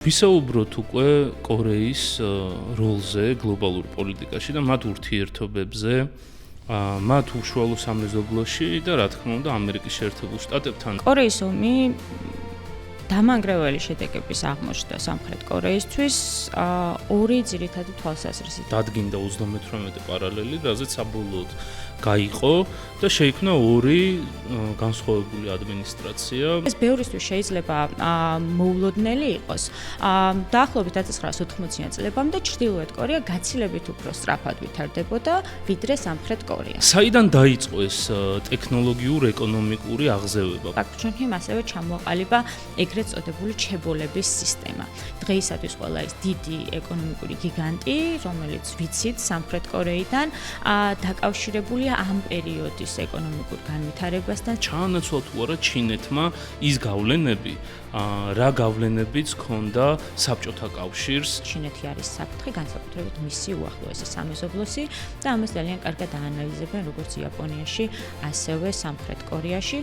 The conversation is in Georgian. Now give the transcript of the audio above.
ვისაუბროთ უკვე კორეის როლზე გლობალურ პოლიტიკაში და მათ ურთიერთობებზე, მათ უშუალო სამეზობლოში და რა თქმა უნდა ამერიკის შეერთებულ შტატებთან. კორეის ომი დამანგრეველი შედეგების აღმოჩნდა სამხრეთ კორეისთვის ორი ძირითადი თვალსაზრისით. დადგინდა 38 პარალელი, რაზეც საბოლოოდ გაიყო და შეიქმნა ორი განსხვავებული ადმინისტრაცია. ეს ბევრისთვის შეიძლება მოულოდნელი იყოს. დაახლოებით 1980-იან წლებამდე ჩრდილოეთ კორეა გაცილებით უფრო სწრაფად ვითარდებოდა, ვიდრე სამხრეთ კორეა. საიდან დაიწყო ეს ტექნოლოგიურ-ეკონომიკური აღზევება? პაკ ჩონ ჰიმ ასევე ჩამოაყალიბა ეგრეთ წოდებული ჩებოლების სისტემა. დღეისათვის ყველა ეს დიდი ეკონომიკური გიგანტი, რომელიც ვიცით სამხრეთ კორეიდან, დაკავშირებულია ამ პერიოდის ეკონომიკურ განვითარებასთან. ჩაანაცვლა თუ არა ჩინეთმა ის გავლენები, რა გავლენებიც ჰქონდა საბჭოთა კავშირს. ჩინეთი არის საფრთხე, განსაკუთრებით მისი უახლოესი სამეზობლოსი და ამას ძალიან კარგად აანალიზებენ როგორც იაპონიაში, ასევე სამხრეთ კორეაში.